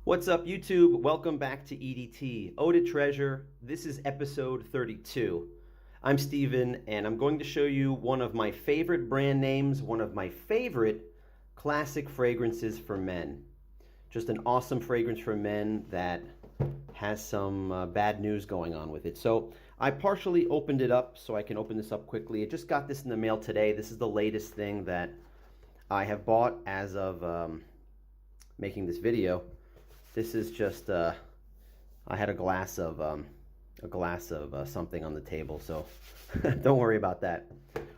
What's up, YouTube? Welcome back to EDT, Eau de Treasure. This is episode 32. I'm Steven, and I'm going to show you one of my favorite brand names, one of my favorite classic fragrances for men. Just an awesome fragrance for men that has some bad news going on with it. So I partially opened it up so I can open this up quickly. I just got this in the mail today. This is the latest thing that I have bought as of making this video. This is just, I had a glass of something on the table, so don't worry about that.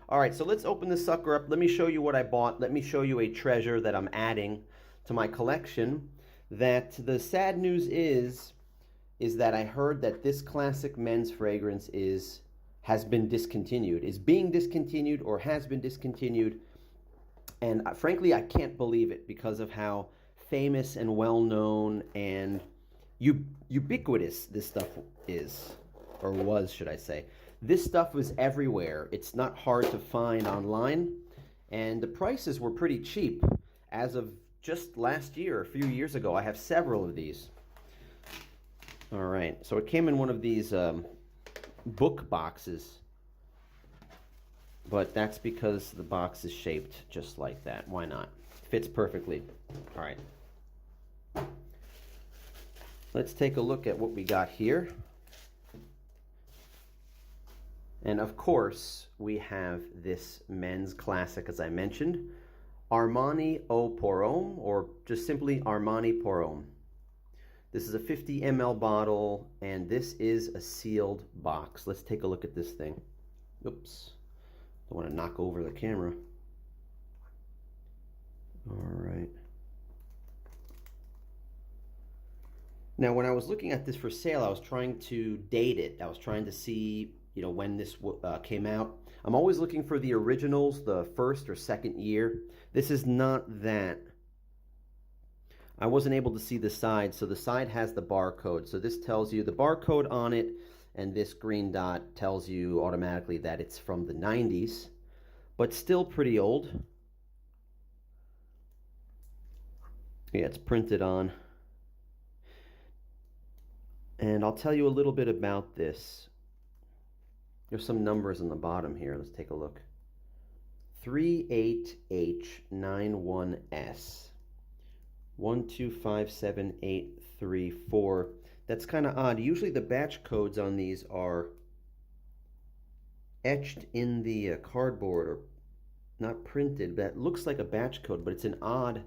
All right, so let's open this sucker up. Let me show you what I bought. Let me show you a treasure that I'm adding to my collection. That the sad news is that I heard that this classic men's fragrance has been discontinued, is being discontinued or has been discontinued. And frankly, I can't believe it because of how famous and well-known and ubiquitous this stuff is, or was, should I say. This stuff was everywhere. It's not hard to find online, and the prices were pretty cheap as of just last year, a few years ago. I have several of these. All right, so it came in one of these book boxes, but that's because the box is shaped just like that. Why not? Fits perfectly. All right. Let's take a look at what we got here. And of course, we have this men's classic, as I mentioned, Armani Eau pour Homme, or just simply Armani pour Homme. This is a 50 ml bottle, and this is a sealed box. Let's take a look at this thing. Oops. Don't want to knock over the camera. All right. Now, when I was looking at this for sale, I was trying to date it. I was trying to see, when this came out. I'm always looking for the originals, the first or second year. This is not that. I wasn't able to see the side, so the side has the barcode. So this tells you the barcode on it, and this green dot tells you automatically that it's from the 90s, but still pretty old. Yeah, it's printed on. And I'll tell you a little bit about this. There's some numbers on the bottom here. Let's take a look. 38H91S. 1257834. That's kind of odd. Usually the batch codes on these are etched in the cardboard, or not printed. That looks like a batch code, but it's an odd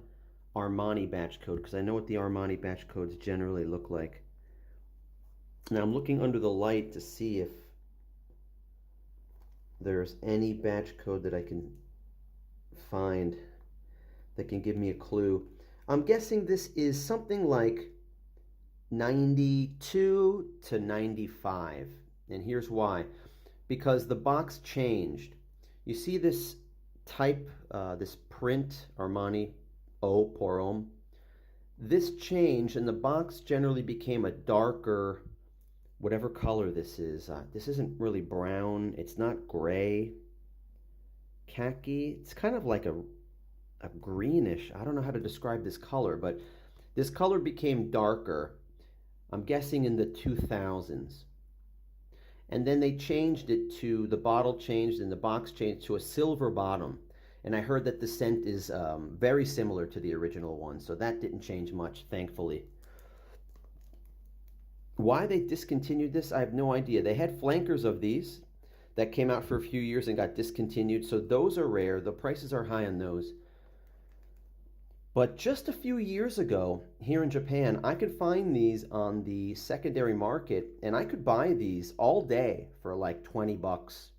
Armani batch code, because I know what the Armani batch codes generally look like. Now I'm looking under the light to see if there's any batch code that I can find that can give me a clue. I'm guessing this is something like 92 to 95. And here's why. Because the box changed. You see this type, this print, Armani Eau pour Homme. This changed, and the box generally became a darker, whatever color this is. This isn't really brown. It's not gray. Khaki. It's kind of like a greenish. I don't know how to describe this color, but this color became darker. I'm guessing in the 2000s. And then they changed it to, the bottle changed and the box changed to a silver bottom. And I heard that the scent is very similar to the original one, so that didn't change much, thankfully. Why they discontinued this, I have no idea. They had flankers of these that came out for a few years and got discontinued, so those are rare. The prices are high on those. But just a few years ago, here in Japan, I could find these on the secondary market, and I could buy these all day for like 20 bucks.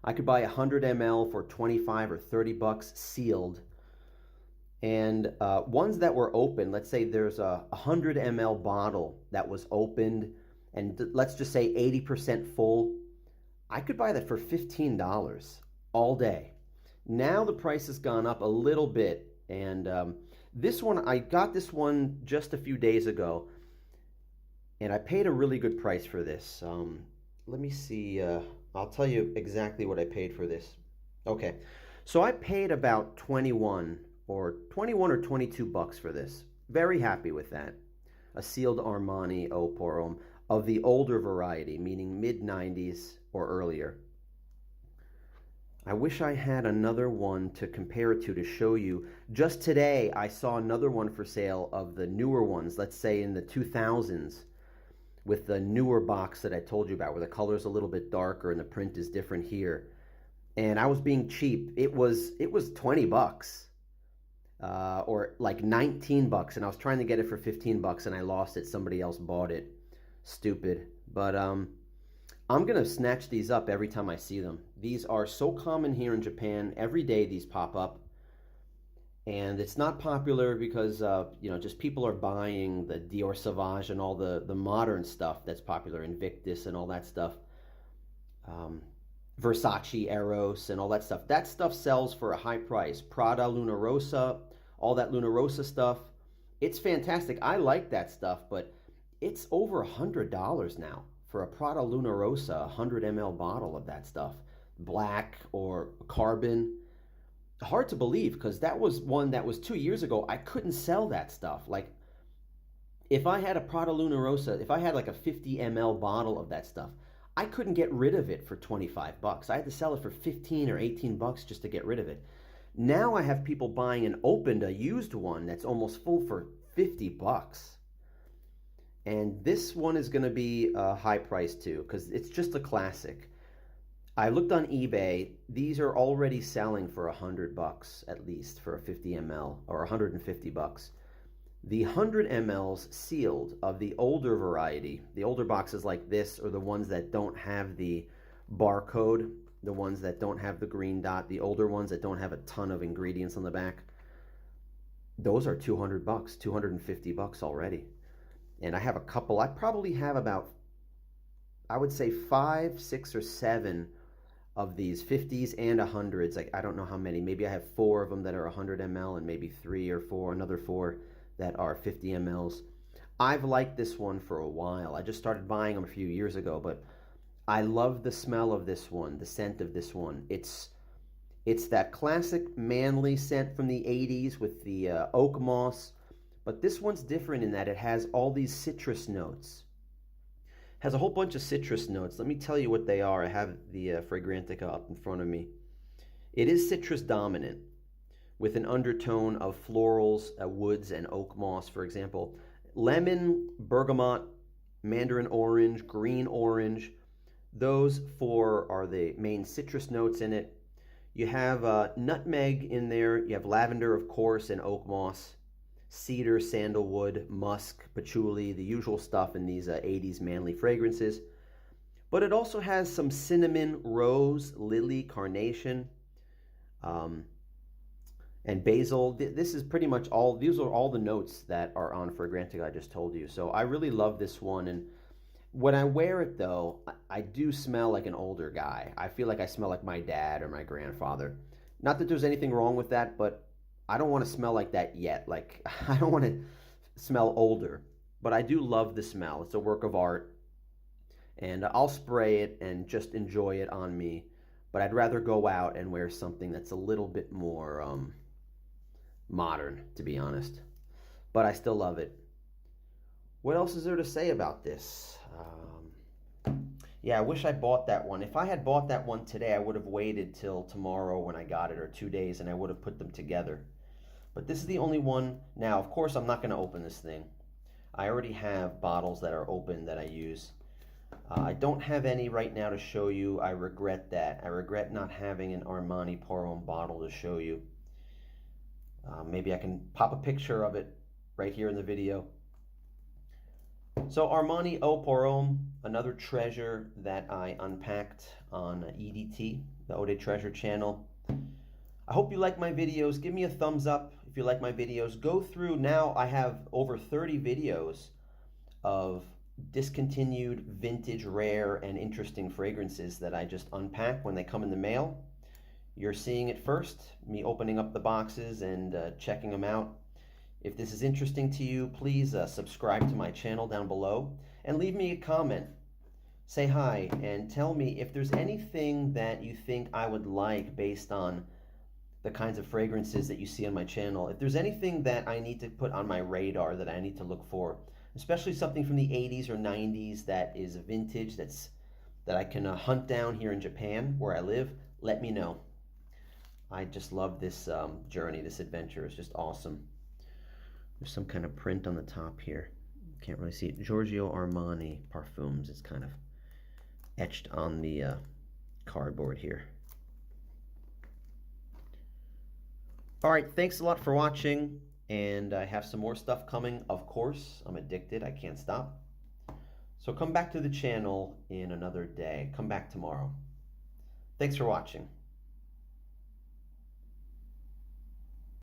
I could buy 100 ml for 25 or 30 bucks sealed. And ones that were open, let's say there's a 100 ml bottle that was opened, and let's just say 80% full, I could buy that for $15 all day. Now the price has gone up a little bit, and this one, I got this one just a few days ago, and I paid a really good price for this. Let me see, I'll tell you exactly what I paid for this. Okay, so I paid about 21 or 22 bucks for this. Very happy with that. A sealed Armani Eau pour Homme of the older variety, meaning mid-90s or earlier. I wish I had another one to compare it to show you. Just today, I saw another one for sale of the newer ones, let's say in the 2000s, with the newer box that I told you about, where the color's a little bit darker and the print is different here. And I was being cheap. It was 20 bucks. Or like 19 bucks, and I was trying to get it for 15 bucks and I lost it. Somebody else bought it. Stupid. But I'm gonna snatch these up every time I see them. These are so common here in Japan. Every day these pop up, and it's not popular because you know, just people are buying the Dior Sauvage and all the modern stuff that's popular, Invictus and all that stuff. Versace Eros and all that stuff. That stuff sells for a high price. Prada Luna Rossa, all that Luna Rossa stuff. It's fantastic. I like that stuff, but it's over $100 now for a Prada Luna Rossa 100 ml bottle of that stuff. Black or carbon. Hard to believe, because that was one that was 2 years ago. I couldn't sell that stuff. Like, if I had a Prada Luna Rossa, if I had like a 50 ml bottle of that stuff, I couldn't get rid of it for 25 bucks. I had to sell it for 15 or 18 bucks just to get rid of it. Now I have people buying an opened, a used one that's almost full for 50 bucks. And this one is going to be a high price too, because it's just a classic. I looked on eBay. These are already selling for 100 bucks at least for a 50 ml, or 150 bucks. The 100 mLs sealed of the older variety, the older boxes like this, or the ones that don't have the barcode, the ones that don't have the green dot, the older ones that don't have a ton of ingredients on the back, those are 200 bucks, 250 bucks already. And I have a couple. I probably have about, I would say 5, 6, or 7 of these 50s and 100s. Like, I don't know how many. Maybe I have 4 of them that are 100 ml and maybe 3 or 4, another 4 that are 50 mLs. I've liked this one for a while. I just started buying them a few years ago, but I love the smell of this one, the scent of this one. It's that classic manly scent from the 80s with the oak moss, but this one's different in that it has all these citrus notes. It has a whole bunch of citrus notes. Let me tell you what they are. I have the Fragrantica up in front of me. It is citrus dominant, with an undertone of florals, woods, and oak moss, for example. Lemon, bergamot, mandarin orange, green orange. Those 4 are the main citrus notes in it. You have nutmeg in there. You have lavender, of course, and oak moss. Cedar, sandalwood, musk, patchouli, the usual stuff in these 80s manly fragrances. But it also has some cinnamon, rose, lily, carnation, and basil. This is pretty much all, these are all the notes that are on Fragrantica I just told you. So I really love this one. And when I wear it though, I do smell like an older guy. I feel like I smell like my dad or my grandfather. Not that there's anything wrong with that, but I don't want to smell like that yet. Like, I don't want to smell older, but I do love the smell. It's a work of art. And I'll spray it and just enjoy it on me. But I'd rather go out and wear something that's a little bit more modern, to be honest. But I still love it. What else is there to say about this? Yeah, I wish I bought that one. If I had bought that one today, I would have waited till tomorrow when I got it, or 2 days, and I would have put them together. But this is the only one. Now, of course, I'm not going to open this thing. I already have bottles that are open that I use. I don't have any right now to show you. I regret that. I regret not having an Armani pour Homme bottle to show you. Maybe I can pop a picture of it right here in the video. So Armani Eau pour Homme, another treasure that I unpacked on EDT, the eaudetreasure channel. I hope you like my videos. Give me a thumbs up if you like my videos. Go through, now I have over 30 videos of discontinued, vintage, rare, and interesting fragrances that I just unpack when they come in the mail. You're seeing it first, me opening up the boxes and checking them out. If this is interesting to you, please subscribe to my channel down below and leave me a comment. Say hi and tell me if there's anything that you think I would like based on the kinds of fragrances that you see on my channel. If there's anything that I need to put on my radar that I need to look for, especially something from the 80s or 90s that is vintage, that I can hunt down here in Japan where I live, let me know. I just love this journey, this adventure. It's just awesome. There's some kind of print on the top here. Can't really see it. Giorgio Armani Parfums is kind of etched on the cardboard here. All right, thanks a lot for watching, and I have some more stuff coming, of course. I'm addicted, I can't stop. So come back to the channel in another day. Come back tomorrow. Thanks for watching.